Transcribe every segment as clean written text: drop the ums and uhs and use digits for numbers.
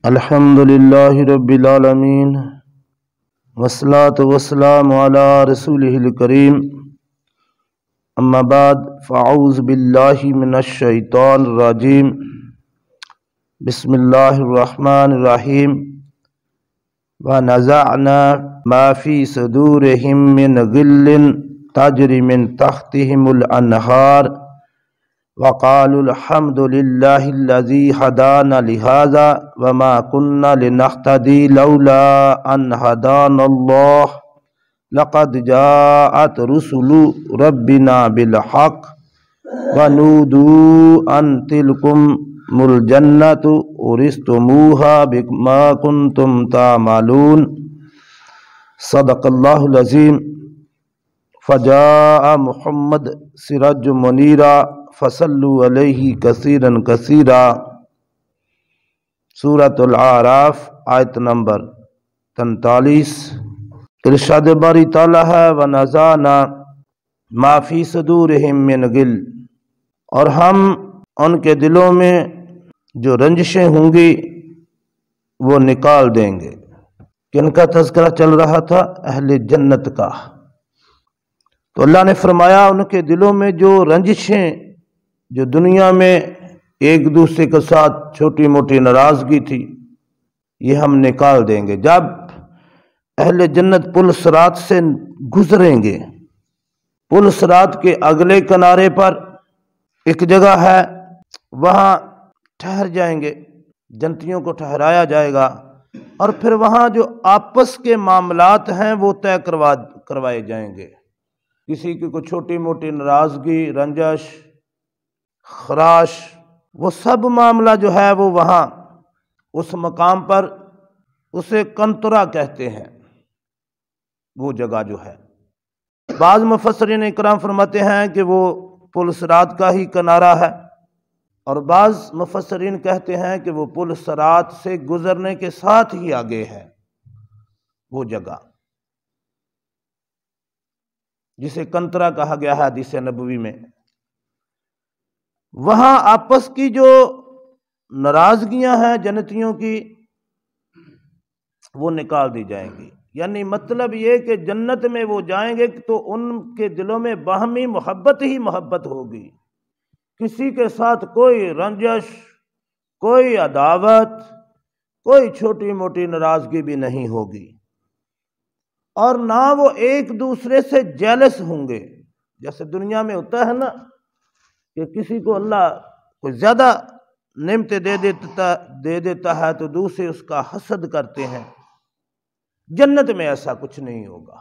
الحمد للہ رب العالمین والصلاة والسلام علی رسولہ الکریم اما بعد فاعوذ باللہ من الشیطان الرجیم بسم اللہ الرحمن الرحیم ونزعنا ما فی صدورہم من غل تجری من تحتہم الانہار وقالوا الحمد للہ الذی ہدانا لہذا وما كنا لنهتدي لولا ان هدانا اللہ لقد جاءت رسل ربنا بالحق ونودوا ان تلکم الجنة اورثتموها بما كنتم تعملون صدق اللہ العظیم فجاء محمد سراج منیرا فصلوا علیہ کثیرا کثیرا۔ سورۃ الاعراف آیت نمبر 43۔ ارشاد باری تعالیٰ ہے وَنَزَعْنَا مَا فِي صُدُورِهِم مِّنْ غِلٍّ، اور ہم ان کے دلوں میں جو رنجشیں ہوں گی وہ نکال دیں گے۔ کن کا تذکرہ چل رہا تھا؟ اہل جنت کا۔ تو اللہ نے فرمایا ان کے دلوں میں جو رنجشیں، جو دنیا میں ایک دوسرے کے ساتھ چھوٹی موٹی ناراضگی تھی، یہ ہم نکال دیں گے۔ جب اہل جنت پل صراط سے گزریں گے، پل صراط کے اگلے کنارے پر ایک جگہ ہے، وہاں ٹھہر جائیں گے، جنتیوں کو ٹھہرایا جائے گا، اور پھر وہاں جو آپس کے معاملات ہیں وہ طے کروائے جائیں گے۔ کسی کی کوئی چھوٹی موٹی ناراضگی، رنجش، خراش، وہ سب معاملہ جو ہے وہ وہاں اس مقام پر اسے کنترا کہتے ہیں، وہ جگہ جو ہے۔ بعض مفسرین اکرام فرماتے ہیں کہ وہ پل صراط کا ہی کنارہ ہے، اور بعض مفسرین کہتے ہیں کہ وہ پل صراط سے گزرنے کے ساتھ ہی آگے ہے وہ جگہ، جسے کنترا کہا گیا ہے حدیث نبوی میں۔ وہاں آپس کی جو ناراضگیاں ہیں جنتیوں کی، وہ نکال دی جائیں گی۔ یعنی مطلب یہ کہ جنت میں وہ جائیں گے تو ان کے دلوں میں باہمی محبت ہی محبت ہوگی، کسی کے ساتھ کوئی رنجش، کوئی عداوت، کوئی چھوٹی موٹی ناراضگی بھی نہیں ہوگی، اور نہ وہ ایک دوسرے سے جیلس ہوں گے۔ جیسے دنیا میں ہوتا ہے نا کہ کسی کو اللہ کوئی زیادہ نعمتیں دے دیتا ہے تو دوسرے اس کا حسد کرتے ہیں۔ جنت میں ایسا کچھ نہیں ہوگا۔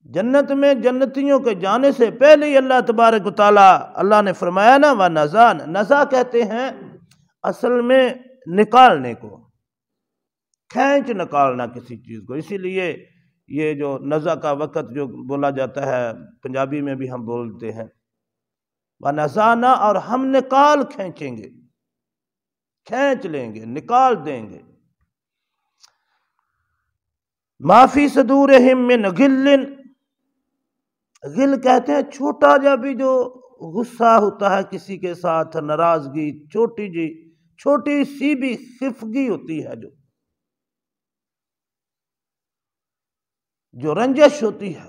جنت میں جنتیوں کے جانے سے پہلے ہی اللہ تبارک و تعالیٰ، اللہ نے فرمایا نا وَنَزَعْنَا، نزع کہتے ہیں اصل میں نکالنے کو، کھینچ نکالنا کسی چیز کو۔ اسی لیے یہ جو نزع کا وقت جو بولا جاتا ہے، پنجابی میں بھی ہم بولتے ہیں وَنَزَعْنَا، اور ہم نکال کھینچیں گے، کھینچ لیں گے، نکال دیں گے۔ مَا فِي صُدُورِهِم مِّنْ غِلٍّ، غل کہتے ہیں چھوٹا جا بھی جو غصہ ہوتا ہے کسی کے ساتھ، ناراضگی، چھوٹی سی بھی خفگی ہوتی ہے، جو رنجش ہوتی ہے،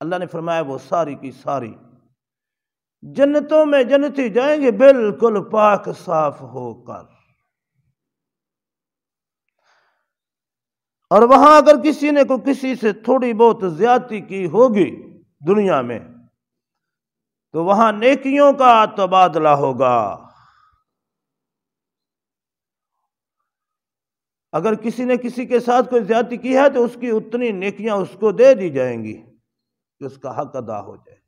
اللہ نے فرمایا وہ ساری کی ساری جنتوں میں جنتی جائیں گے بالکل پاک صاف ہو کر۔ اور وہاں اگر کسی نے کسی سے تھوڑی بہت زیادتی کی ہوگی دنیا میں، تو وہاں نیکیوں کا تبادلہ ہوگا۔ اگر کسی نے کسی کے ساتھ کوئی زیادتی کی ہے تو اس کی اتنی نیکیاں اس کو دے دی جائیں گی کہ اس کا حق ادا ہو جائے۔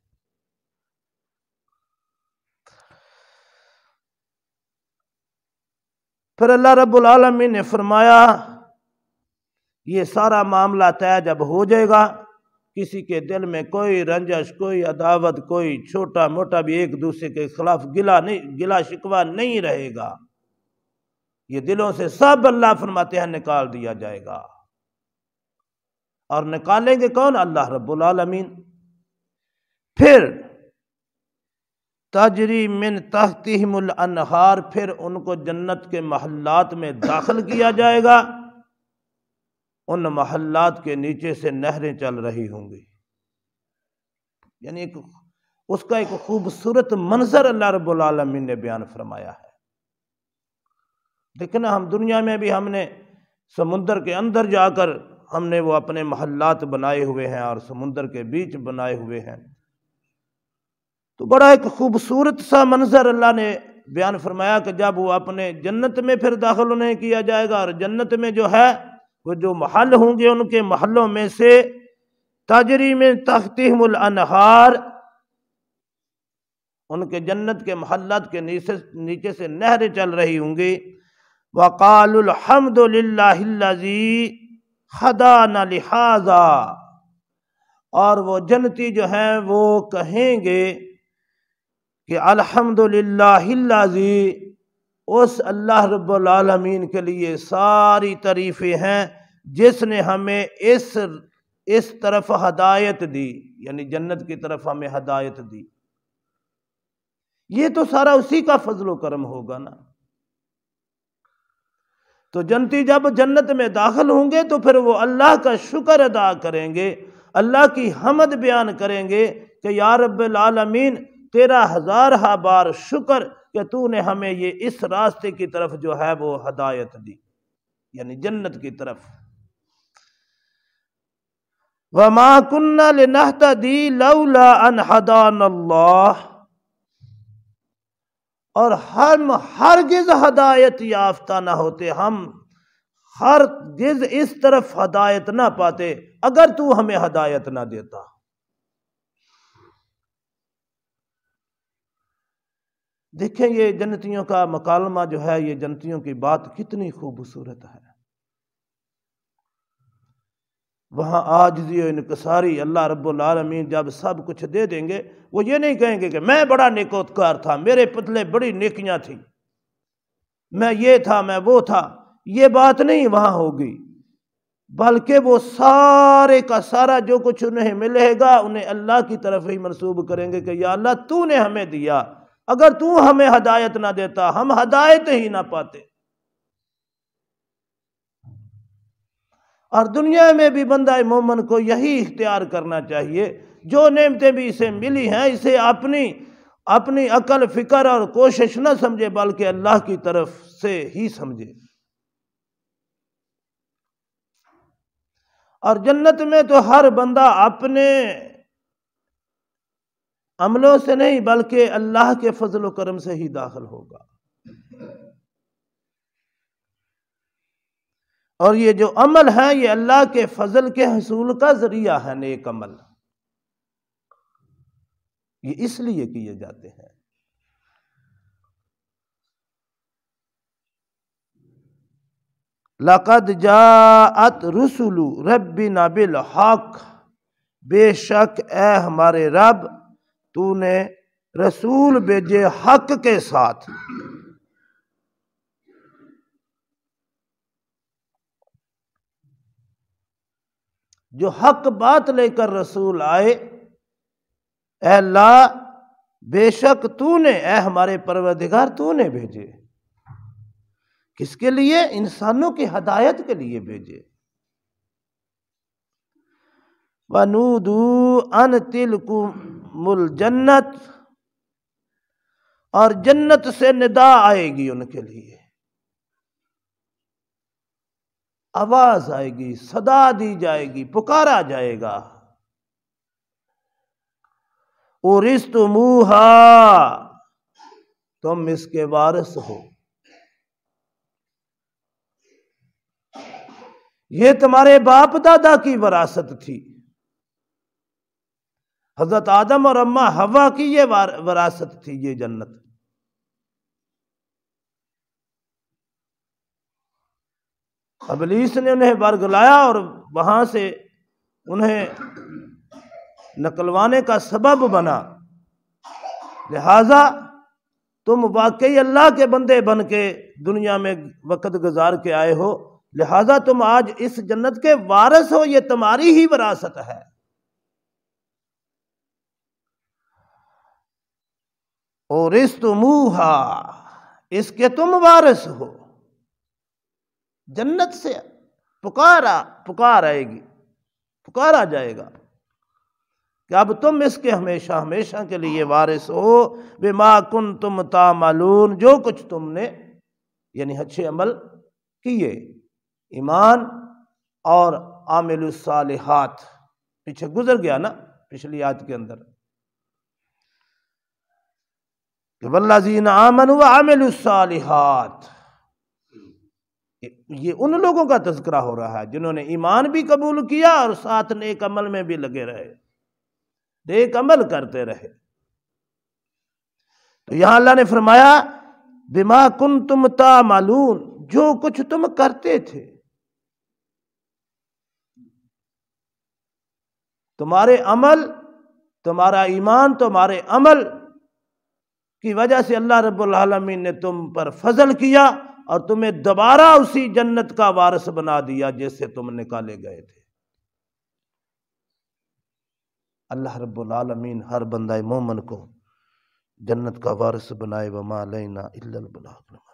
پھر اللہ رب العالمین نے فرمایا یہ سارا معاملہ طے جب ہو جائے گا، کسی کے دل میں کوئی رنجش، کوئی عداوت، کوئی چھوٹا موٹا بھی ایک دوسرے کے خلاف گلا شکوہ نہیں رہے گا، یہ دلوں سے سب اللہ فرماتے ہیں نکال دیا جائے گا۔ اور نکالیں گے کون؟ اللہ رب العالمین۔ پھر تجری من تحتہم الانہار، پھر ان کو جنت کے محلات میں داخل کیا جائے گا، ان محلات کے نیچے سے نہریں چل رہی ہوں گی. یعنی اس کا ایک خوبصورت منظر اللہ رب العالمین نے بیان فرمایا ہے. دیکھنا ہم دنیا میں بھی ہم نے سمندر کے اندر جا کر ہم نے وہ اپنے محلات بنائے ہوئے ہیں اور سمندر کے بیچ بنائے ہوئے ہیں، تو بڑا ایک خوبصورت سا منظر اللہ نے بیان فرمایا کہ جب وہ اپنے جنت میں پھر داخل انہیں کیا جائے گا، اور جنت میں جو ہے وہ جو محل ہوں گے ان کے محلوں میں سے تجری من تحتہم الانہار، ان کے جنت کے محلات کے نیچے سے نہریں چل رہی ہوں گی. وَقَالُوا الْحَمْدُ لِلَّهِ الَّذِي هَدَانَا لِهَذَا، اور وہ جنتی جو ہیں وہ کہیں گے کہ الحمدللہ الذی، اس اللہ رب العالمین کے لیے ساری تعریفیں ہیں جس نے ہمیں اس طرف ہدایت دی، یعنی جنت کی طرف ہمیں ہدایت دی. یہ تو سارا اسی کا فضل و کرم ہوگا نا. تو جنتی جب جنت میں داخل ہوں گے تو پھر وہ اللہ کا شکر ادا کریں گے، اللہ کی حمد بیان کریں گے کہ یا رب العالمین تیرا ہزارہ بار شکر کہ تو نے ہمیں یہ اس راستے کی طرف جو ہے وہ ہدایت دی، یعنی جنت کی طرف. وَمَا كُنَّا لِنَهْتَدِيَ لَوْلَا أَنْ هَدَانَا اللَّهُ، اور ہم ہرگز ہدایت یافتہ نہ ہوتے، ہم ہرگز اس طرف ہدایت نہ پاتے اگر تو ہمیں ہدایت نہ دیتا. دیکھیں یہ جنتیوں کا مکالمہ جو ہے، یہ جنتیوں کی بات کتنی خوبصورت ہے. وہاں عاجزی و انکساری، اللہ رب العالمین جب سب کچھ دے دیں گے، وہ یہ نہیں کہیں گے کہ میں بڑا نیکوکار تھا، میرے پتلے بڑی نیکیاں تھیں، میں یہ تھا میں وہ تھا. یہ بات نہیں وہاں ہوگی، بلکہ وہ سارے کا سارا جو کچھ انہیں ملے گا انہیں اللہ کی طرف ہی منسوب کریں گے کہ یا اللہ تو نے ہمیں دیا، اگر تو ہمیں ہدایت نہ دیتا ہم ہدایت ہی نہ پاتے. اور دنیا میں بھی بندہ مومن کو یہی اختیار کرنا چاہیے، جو نعمتیں بھی اسے ملی ہیں اسے اپنی عقل فکر اور کوشش نہ سمجھے بلکہ اللہ کی طرف سے ہی سمجھے. اور جنت میں تو ہر بندہ اپنے عملوں سے نہیں بلکہ اللہ کے فضل و کرم سے ہی داخل ہوگا. اور یہ جو عمل ہے یہ اللہ کے فضل کے حصول کا ذریعہ ہے. نیک عمل یہ اس لیے کیے جاتے ہیں. لَقَدْ جَاءَتْ رُسُلُ رَبِّنَا بِالْحَقِّ، بے شک اے ہمارے رب تو نے رسول بھیجے حق کے ساتھ. جو حق بات لے کر رسول آئے، اے اللہ بے شک تو نے، اے ہمارے پروردگار تو نے بھیجے. کس کے لیے؟ انسانوں کی ہدایت کے لیے بھیجے. وَنُودُوا أَن تِلْكُمُ الْجَنَّةُ، اور جنت سے ندا آئے گی ان کے لیے، آواز آئے گی، صدا دی جائے گی، پکارا جائے گا. اورثتموها، تم اس کے وارث ہو، یہ تمہارے باپ دادا کی وراثت تھی. حضرت آدم اور اماں حوا کی یہ وراثت تھی یہ جنت. ابلیس نے انہیں برگلایا اور وہاں سے انہیں نکلوانے کا سبب بنا. لہذا تم واقعی اللہ کے بندے بن کے دنیا میں وقت گزار کے آئے ہو، لہذا تم آج اس جنت کے وارث ہو، یہ تمہاری ہی وراثت ہے. اورثتموہا، اس کے تم وارث ہو۔ جنت سے پکار آئے گی، پکارا جائے گا کہ اب تم اس کے ہمیشہ ہمیشہ کے لیے وارث ہو۔ بما کنتم تعملون، جو کچھ تم نے یعنی اچھے عمل کیے، ایمان اور عامل الصالحات پیچھے گزر گیا نا پچھلی آیت کے اندر کہ والذین آمنوا وعملوا الصالحات، یہ ان لوگوں کا تذکرہ ہو رہا ہے جنہوں نے ایمان بھی قبول کیا اور ساتھ نیک عمل میں بھی لگے رہے، نیک عمل کرتے رہے۔ تو یہاں اللہ نے فرمایا بما کنتم تعملون، جو کچھ تم کرتے تھے، تمہارے عمل، تمہارا ایمان، تمہارے عمل کی وجہ سے اللہ رب العالمین نے تم پر فضل کیا اور تمہیں دوبارہ اسی جنت کا وارث بنا دیا جس سے تم نکالے گئے تھے۔ اللہ رب العالمین ہر بندہ مومن کو جنت کا وارث بنائے۔ وما علینا الا البلاغ۔